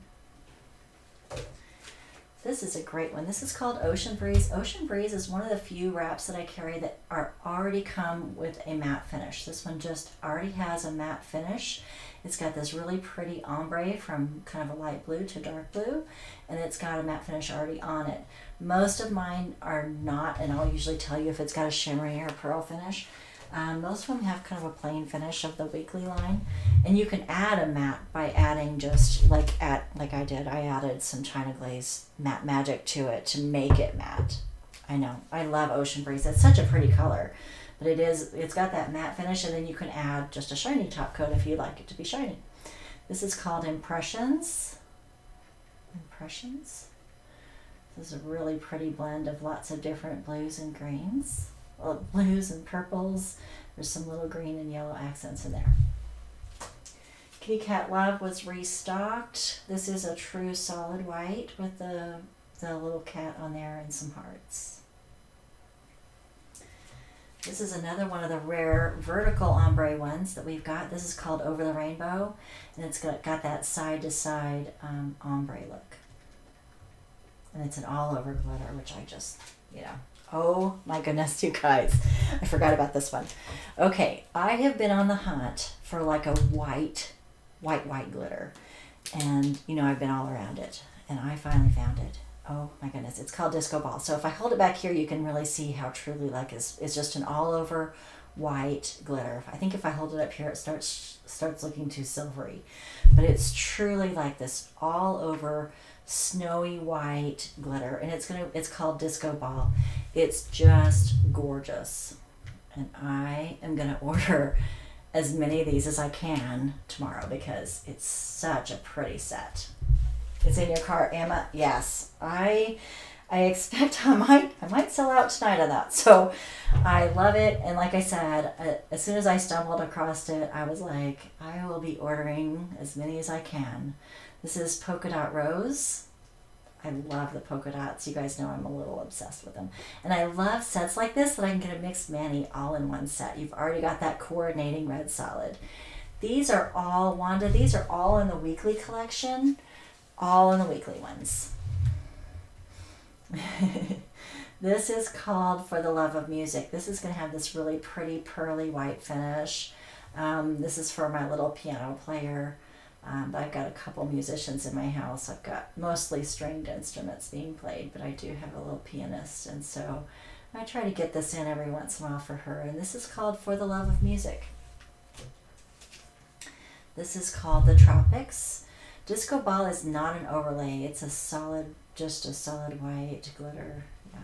S1: This is a great one. This is called Ocean Breeze. Ocean Breeze is one of the few wraps that I carry that are already come with a matte finish. This one just already has a matte finish. It's got this really pretty ombre from kind of a light blue to dark blue, and it's got a matte finish already on it. Most of mine are not, and I'll usually tell you if it's got a shimmery or pearl finish. Most of them have kind of a plain finish of the weekly line, and you can add a matte by adding just like I did. I added some China Glaze Matte Magic to it to make it matte. I know, I love Ocean Breeze. It's such a pretty color, but it's got that matte finish, and then you can add just a shiny top coat if you'd like it to be shiny. This is called Impressions. Impressions. This is a really pretty blend of lots of different blues and greens. Well, blues and purples. There's some little green and yellow accents in there. Kitty Cat Love was restocked. This is a true solid white with the little cat on there and some hearts. This is another one of the rare vertical ombre ones that we've got. This is called Over the Rainbow, and it's got that side-to-side ombre look. And it's an all-over glitter, which I just, oh my goodness, you guys. I forgot about this one. Okay, I have been on the hunt for like a white glitter. And, I've been all around it. And I finally found it. Oh my goodness, it's called Disco Ball. So if I hold it back here, you can really see how truly it's just an all-over white glitter. I think if I hold it up here, it starts looking too silvery. But it's truly like this all-over snowy white glitter, and it's called Disco Ball. It's just gorgeous, and I am gonna order as many of these as I can tomorrow because it's such a pretty set. It's in your cart, Emma. Yes, I expect I might sell out tonight on that. So I love it, and like I said, as soon as I stumbled across it, I was like, I will be ordering as many as I can. This is Polka Dot Rose. I love the polka dots. You guys know I'm a little obsessed with them. And I love sets like this that I can get a mixed mani all in one set. You've already got that coordinating red solid. These are all, Wanda, these are all in the weekly collection. All in the weekly ones. This is called For the Love of Music. This is going to have this really pretty pearly white finish. This is for my little piano player. I've got a couple musicians in my house. I've got mostly stringed instruments being played, but I do have a little pianist, and so I try to get this in every once in a while for her. And this is called For the Love of Music. This is called the Tropics. Disco Ball is not an overlay. It's just a solid white glitter. Yeah.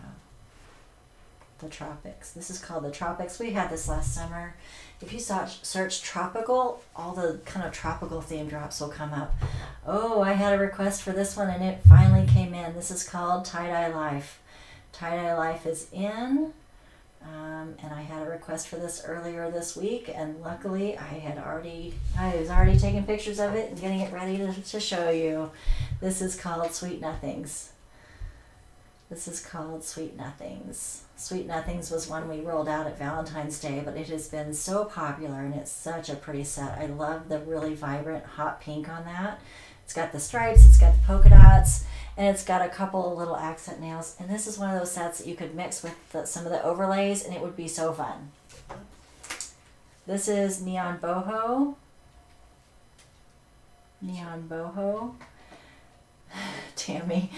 S1: The Tropics. This is called the Tropics. We had this last summer. If you search tropical, all the kind of tropical themed drops will come up. Oh, I had a request for this one and it finally came in. This is called Tie-Dye Life. Tie-Dye Life is in And I had a request for this earlier this week, and luckily I was already taking pictures of it and getting it ready to show you. This is called Sweet Nothings. This is called Sweet Nothings. Sweet Nothings was one we rolled out at Valentine's Day, but it has been so popular and it's such a pretty set. I love the really vibrant hot pink on that. It's got the stripes, it's got the polka dots, and it's got a couple of little accent nails. And this is one of those sets that you could mix with some of the overlays and it would be so fun. This is Neon Boho. Neon Boho. Tammy.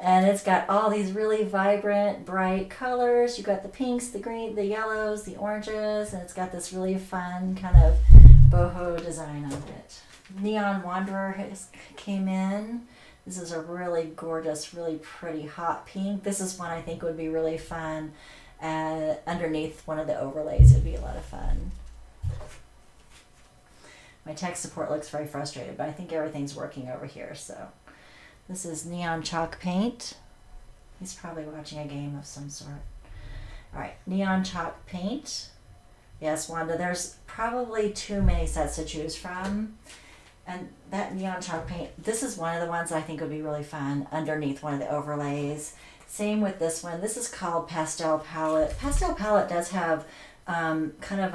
S1: And it's got all these really vibrant, bright colors. You've got the pinks, the green, the yellows, the oranges, and it's got this really fun kind of boho design on it. Neon Wanderer came in. This is a really gorgeous, really pretty hot pink. This is one I think would be really fun underneath one of the overlays. It would be a lot of fun. My tech support looks very frustrated, but I think everything's working over here. So this is Neon Chalk Paint. He's probably watching a game of some sort. All right, Neon Chalk Paint. Yes, Wanda, there's probably too many sets to choose from. And that Neon Chalk Paint, this is one of the ones I think would be really fun underneath one of the overlays. Same with this one. This is called Pastel Palette. Pastel Palette does have kind of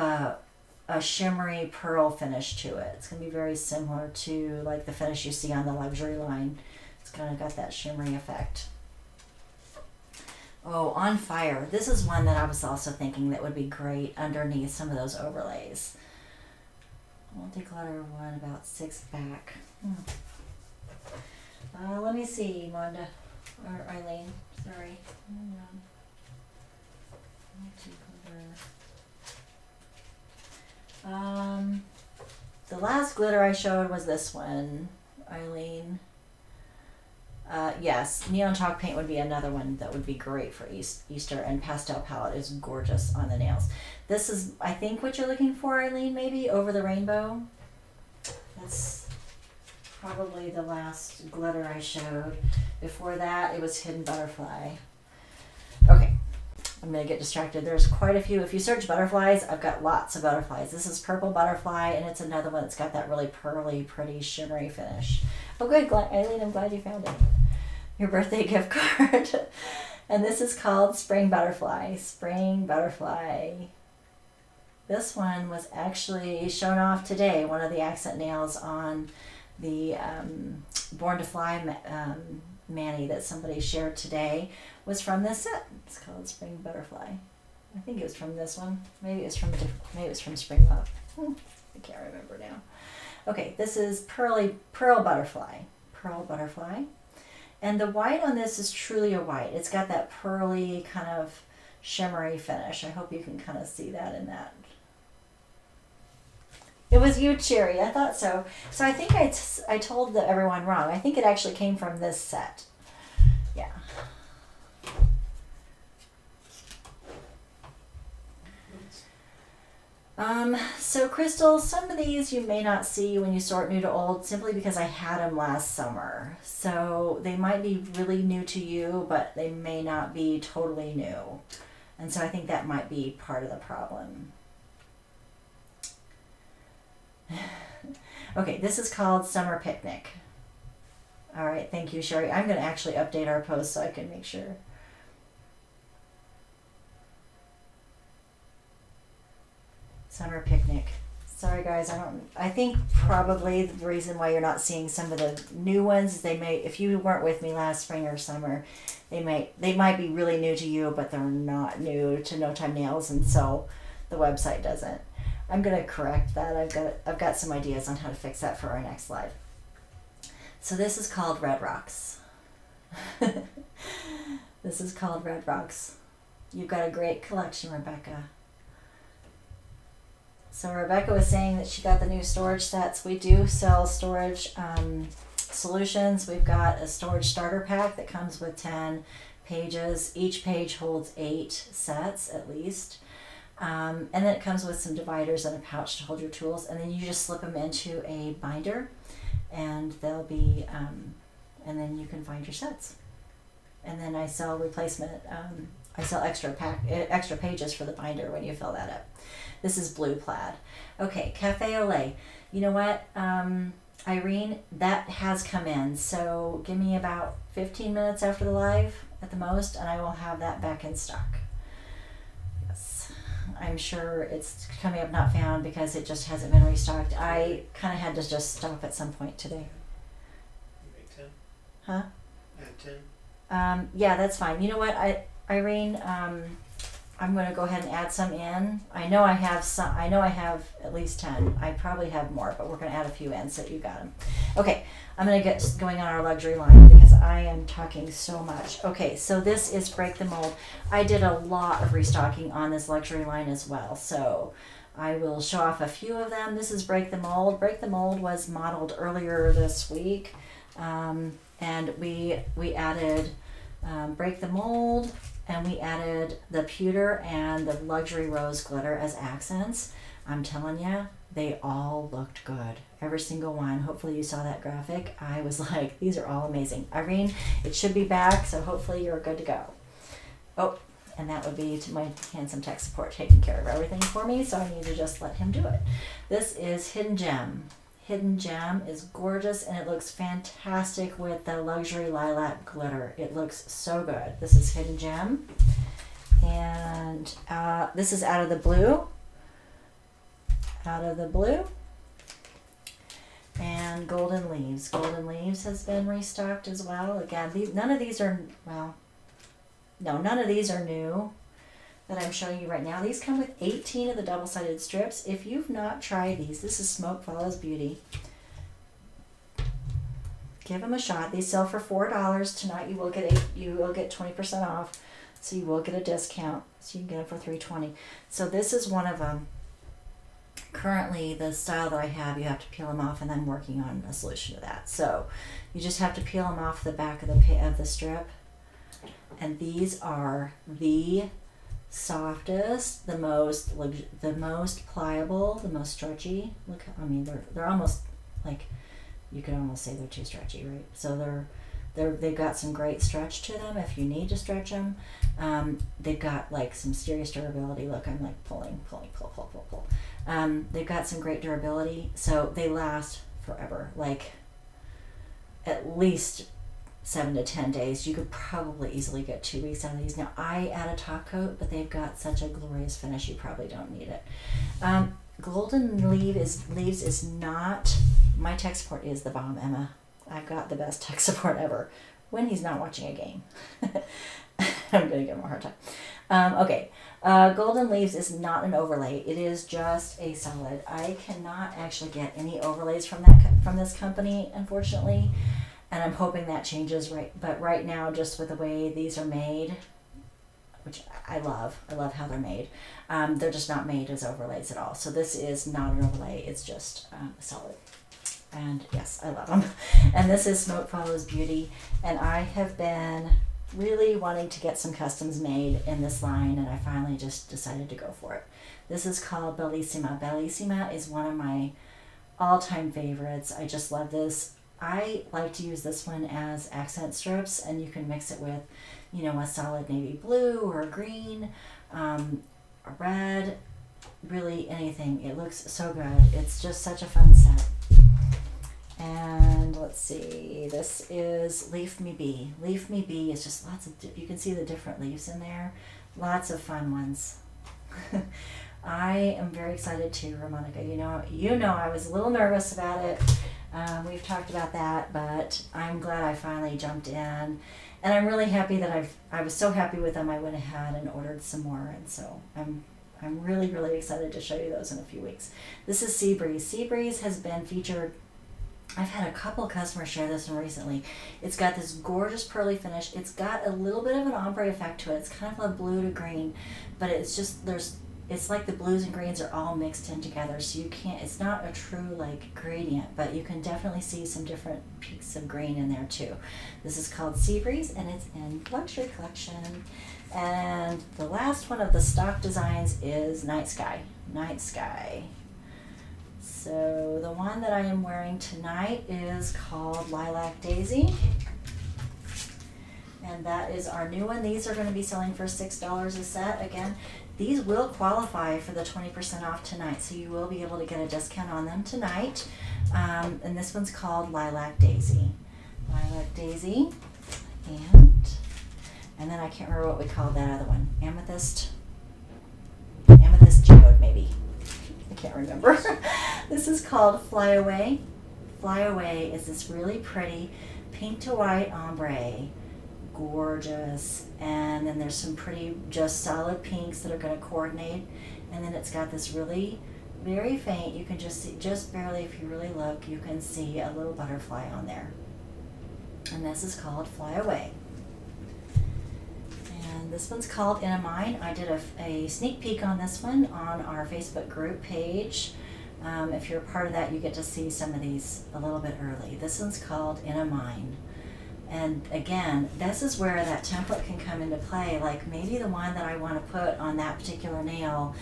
S1: a shimmery pearl finish to it. It's going to be very similar to like the finish you see on the luxury line. It's kind of got that shimmery effect. Oh, On Fire. This is one that I was also thinking that would be great underneath some of those overlays. Multi-clutter one about 6 back. Let me see, Wanda. Or Eileen. Sorry. Hang on. Multi-clutter. The last glitter I showed was this one, Eileen. Yes, Neon Chalk Paint would be another one that would be great for Easter, and Pastel Palette is gorgeous on the nails. This is, I think, what you're looking for, Eileen, maybe, Over the Rainbow. That's probably the last glitter I showed. Before that, it was Hidden Butterfly. Okay, I'm going to get distracted. There's quite a few. If you search butterflies, I've got lots of butterflies. This is Purple Butterfly, and it's another one that's got that really pearly, pretty, shimmery finish. Oh, good, Eileen, I'm glad you found it. Your birthday gift card. And this is called Spring Butterfly. Spring Butterfly. This one was actually shown off today. One of the accent nails on the Born to Fly mani that somebody shared today was from this set. It's called Spring Butterfly. I think it was from this one. Maybe it was from Spring Love. I can't remember now. Okay, this is Pearl Butterfly. Pearl Butterfly. And the white on this is truly a white. It's got that pearly kind of shimmery finish. I hope you can kind of see that in that. It was you, Cherry. I thought so. So I think I told everyone wrong. I think it actually came from this set. Yeah. So crystals, some of these you may not see when you sort new to old simply because I had them last summer. So they might be really new to you, but they may not be totally new. And so I think that might be part of the problem. Okay, this is called Summer Picnic. All right, thank you, Sherry. I'm going to actually update our post so I can make sure. Summer Picnic. Sorry guys, I think probably the reason why you're not seeing some of the new ones is if you weren't with me last spring or summer, they might be really new to you, but they're not new to No Time Nails, and so the website doesn't. I'm going to correct that. I've got some ideas on how to fix that for our next live. So this is called Red Rocks. This is called Red Rocks. You've got a great collection, Rebecca. So Rebecca was saying that she got the new storage sets. We do sell storage solutions. We've got a storage starter pack that comes with 10 pages. Each page holds 8 sets at least. And then it comes with some dividers and a pouch to hold your tools. And then you just slip them into a binder and they'll be, and then you can find your sets. And then I sell replacement I sell extra pages for the binder when you fill that up. This is blue plaid. Okay, Cafe au lait. You know what, Irene, that has come in. So give me about 15 minutes after the live at the most, and I will have that back in stock. Yes, I'm sure it's coming up not found because it just hasn't been restocked. I kind of had to just stop at some point today.
S2: You make 10?
S1: Huh?
S2: Add 10?
S1: Yeah, that's fine. You know what, Irene, I'm going to go ahead and add some in. I know I have at least 10. I probably have more, but we're going to add a few in so you got them. Okay, I'm going to get going on our luxury line because I am talking so much. Okay, so this is Break the Mold. I did a lot of restocking on this luxury line as well, so I will show off a few of them. This is Break the Mold. Break the Mold was modeled earlier this week, and we added Break the Mold, and we added the pewter and the luxury rose glitter as accents. I'm telling you, they all looked good. Every single one. Hopefully you saw that graphic. I was like, these are all amazing. Irene, it should be back, so hopefully you're good to go. Oh, and that would be to my handsome tech support taking care of everything for me, so I need to just let him do it. This is Hidden Gem. Hidden Gem is gorgeous, and it looks fantastic with the luxury lilac glitter. It looks so good. This is Hidden Gem, and this is Out of the Blue. Out of the Blue. And Golden Leaves. Golden Leaves has been restocked as well. Again, none of these are new that I'm showing you right now. These come with 18 of the double-sided strips. If you've not tried these, this is Smoke Follows Beauty. Give them a shot. These sell for $4 tonight. You will get 20% off, so you will get a discount. So you can get them for $3.20. So this is one of them. Currently, the style that I have, you have to peel them off, and I'm working on a solution to that. So you just have to peel them off the back of the strip, and these are the softest, the most pliable, the most stretchy. Look, I mean, they're almost like, you could almost say they're too stretchy, right? So they've got some great stretch to them if you need to stretch them. They've got like some serious durability. Look, I'm like pull. They've got some great durability, so they last forever, like at least 7 to 10 days. You could probably easily get 2 weeks out of these. Now, I add a top coat, but they've got such a glorious finish, you probably don't need it. Golden Leaves is not, my tech support is the bomb, Emma. I've got the best tech support ever when he's not watching a game. I'm going to give him a hard time. Okay, Golden Leaves is not an overlay. It is just a solid. I cannot actually get any overlays from this company, unfortunately. And I'm hoping that changes, but right now, just with the way these are made, which I love how they're made, they're just not made as overlays at all. So this is not an overlay, it's just solid. And yes, I love them. And this is Smoke Follows Beauty, and I have been really wanting to get some customs made in this line, and I finally just decided to go for it. This is called Bellissima. Bellissima is one of my all-time favorites. I just love this. I like to use this one as accent strips, and you can mix it with, a solid navy blue or a green, a red, really anything. It looks so good. It's just such a fun set. And let's see, this is Leaf Me Be. Leaf Me Be is just lots of, you can see the different leaves in there. Lots of fun ones. I am very excited too, Ramonica. You know I was a little nervous about it. We've talked about that, but I'm glad I finally jumped in, and I'm really happy that I was so happy with them. I went ahead and ordered some more, and so I'm really, really excited to show you those in a few weeks. This is Sea Breeze. Sea Breeze has been featured. I've had a couple customers share this one recently. It's got this gorgeous pearly finish. It's got a little bit of an ombre effect to it. It's kind of a blue to green, but it's just it's like the blues and greens are all mixed in together, so it's not a true like gradient, but you can definitely see some different peaks of green in there too. This is called Sea Breeze, and it's in Luxury Collection. And the last one of the stock designs is Night Sky. Night Sky. So the one that I am wearing tonight is called Lilac Daisy. And that is our new one. These are going to be selling for $6 a set. Again, these will qualify for the 20% off tonight, so you will be able to get a discount on them tonight. And this one's called Lilac Daisy. Lilac Daisy. And then I can't remember what we called that other one. Amethyst Geode, maybe. I can't remember. This is called Fly Away. Fly Away is this really pretty pink to white ombre. Gorgeous. And then there's some pretty just solid pinks that are going to coordinate. And then it's got this really very faint, you can just see, just barely, if you really look, you can see a little butterfly on there. And this is called Fly Away. And this one's called In a Mine. I did a sneak peek on this one on our Facebook group page. If you're a part of that, you get to see some of these a little bit early. This one's called In a Mine. And again, this is where that template can come into play. Like maybe the one that I want to put on that particular nail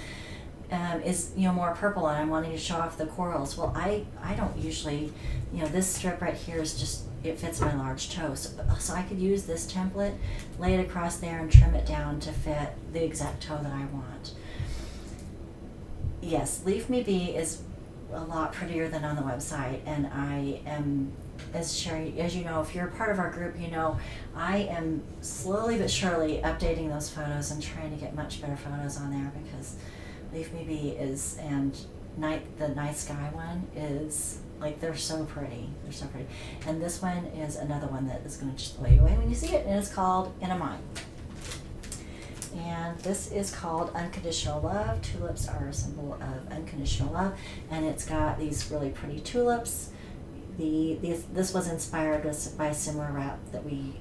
S1: is more purple, and I'm wanting to show off the corals. Well, I don't usually, this strip right here is just, it fits my large toe. So I could use this template, lay it across there, and trim it down to fit the exact toe that I want. Yes, Leaf Me Be is a lot prettier than on the website, and I am, as Sherry, as you know, if you're a part of our group, I am slowly but surely updating those photos and trying to get much better photos on there, because Leaf Me Be is, and the Night Sky one is, like, they're so pretty. They're so pretty. And this one is another one that is going to just blow you away when you see it, and it's called In a Mine. And this is called Unconditional Love. Tulips are a symbol of unconditional love, and it's got these really pretty tulips. This was inspired by a similar wrap that we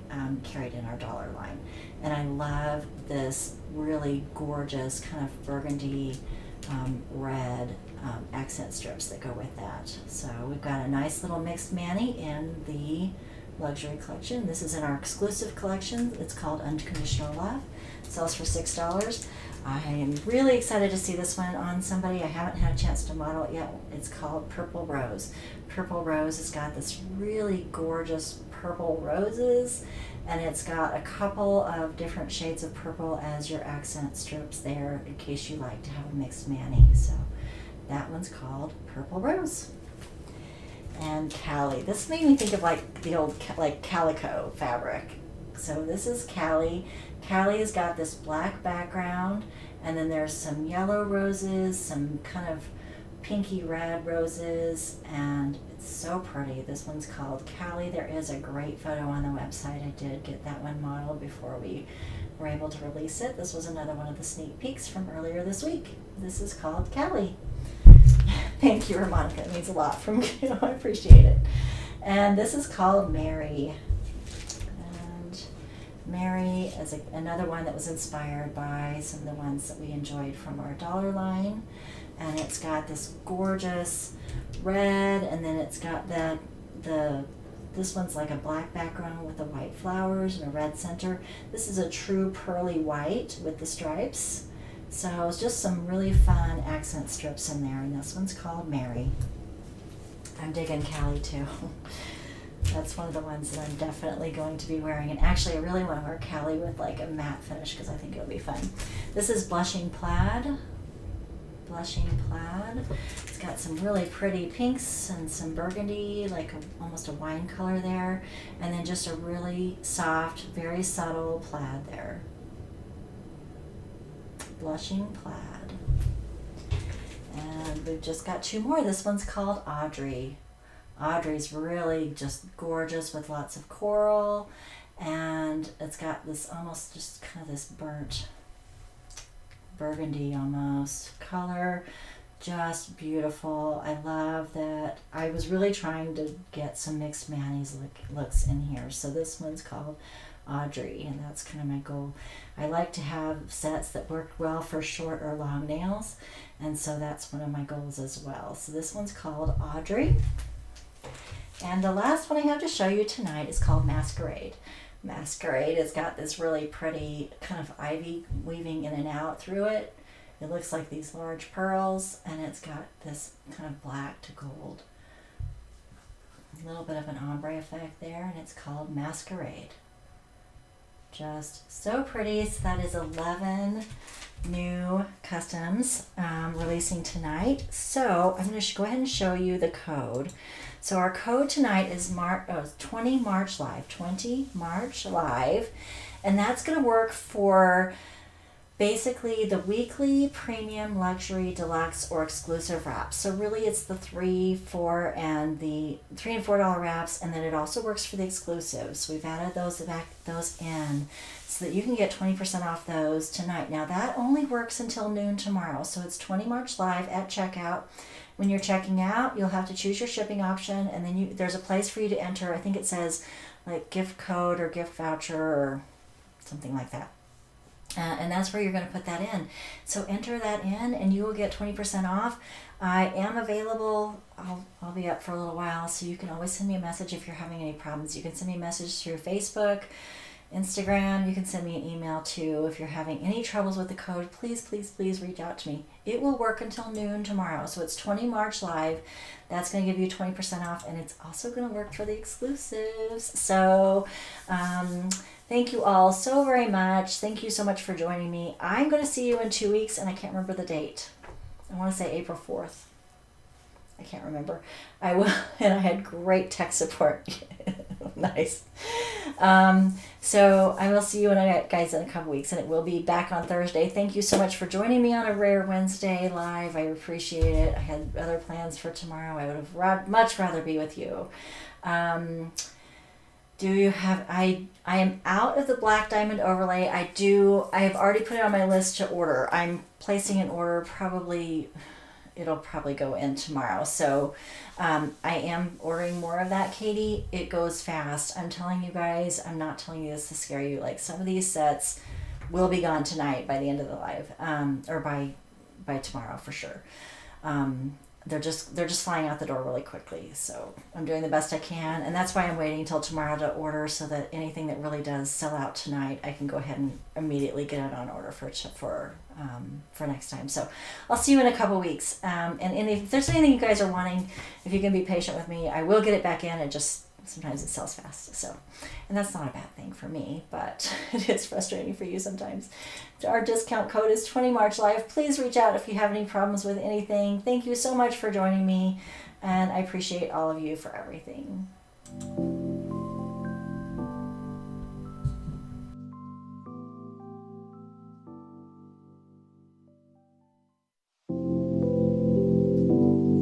S1: carried in our dollar line. And I love this really gorgeous kind of burgundy red accent strips that go with that. So we've got a nice little mixed mani in the luxury collection. This is in our exclusive collection. It's called Unconditional Love. It sells for $6. I am really excited to see this one on somebody. I haven't had a chance to model it yet. It's called Purple Rose. Purple Rose has got this really gorgeous purple roses, and it's got a couple of different shades of purple as your accent strips there in case you like to have a mixed mani. So that one's called Purple Rose. And Cali. This made me think of like the old calico fabric. So this is Cali. Cali has got this black background, and then there's some yellow roses, some kind of pinky red roses, and it's so pretty. This one's called Cali. There is a great photo on the website. I did get that one modeled before we were able to release it. This was another one of the sneak peeks from earlier this week. This is called Cali. Thank you, Monica. It means a lot from you. I appreciate it. And this is called Mary. And Mary is another one that was inspired by some of the ones that we enjoyed from our dollar line. And it's got this gorgeous red, and then it's got this one's like a black background with the white flowers and a red center. This is a true pearly white with the stripes. So it's just some really fun accent strips in there, and this one's called Mary. I'm digging Cali too. That's one of the ones that I'm definitely going to be wearing, and actually I really want to wear Cali with like a matte finish because I think it'll be fun. This is Blushing Plaid. Blushing Plaid. It's got some really pretty pinks and some burgundy, like almost a wine color there, and then just a really soft, very subtle plaid there. Blushing Plaid. And we've just got two more. This one's called Audrey. Audrey's really just gorgeous with lots of coral, and it's got this almost just kind of this burnt burgundy almost color. Just beautiful. I love that. I was really trying to get some mixed manis looks in here. So this one's called Audrey, and that's kind of my goal. I like to have sets that work well for short or long nails, and so that's one of my goals as well. So this one's called Audrey. And the last one I have to show you tonight is called Masquerade. Masquerade has got this really pretty kind of ivy weaving in and out through it. It looks like these large pearls, and it's got this kind of black to gold. A little bit of an ombre effect there, and it's called Masquerade. Just so pretty. So that is 11 new customs releasing tonight. So I'm going to go ahead and show you the code. So our code tonight is 20 March Live, 20 March Live, and that's going to work for basically the weekly, premium, luxury, deluxe, or exclusive wraps. So really it's the $3, $4, and the $3 and $4 wraps, and then it also works for the exclusives. We've added those in so that you can get 20% off those tonight. Now that only works until noon tomorrow. So it's 20 March Live at checkout. When you're checking out, you'll have to choose your shipping option, and then there's a place for you to enter. I think it says like gift code or gift voucher or something like that. And that's where you're going to put that in. So enter that in and you will get 20% off. I am available. I'll be up for a little while, so you can always send me a message if you're having any problems. You can send me a message through Facebook, Instagram. You can send me an email too. If you're having any troubles with the code, please reach out to me. It will work until noon tomorrow. So it's 20 March Live. That's going to give you 20% off, and it's also going to work for the exclusives. So thank you all so very much. Thank you so much for joining me. I'm going to see you in 2 weeks, and I can't remember the date. I want to say April 4th. I can't remember. I will, and I had great tech support. Nice. So I will see you guys in a couple weeks, and it will be back on Thursday. Thank you so much for joining me on a rare Wednesday live. I appreciate it. I had other plans for tomorrow. I would have much rather be with you. Do you have, I am out of the black diamond overlay. I have already put it on my list to order. I'm placing an order it'll probably go in tomorrow. So I am ordering more of that, Katie. It goes fast. I'm telling you guys, I'm not telling you this to scare you. Like, some of these sets will be gone tonight by the end of the live, or by tomorrow for sure. They're just flying out the door really quickly. So I'm doing the best I can, and that's why I'm waiting until tomorrow to order, so that anything that really does sell out tonight, I can go ahead and immediately get it on order for next time. So I'll see you in a couple weeks. And if there's anything you guys are wanting, if you can be patient with me, I will get it back in. It just sometimes it sells fast. So, and that's not a bad thing for me, but it is frustrating for you sometimes. Our discount code is 20 March Live. Please reach out if you have any problems with anything. Thank you so much for joining me, and I appreciate all of you for everything.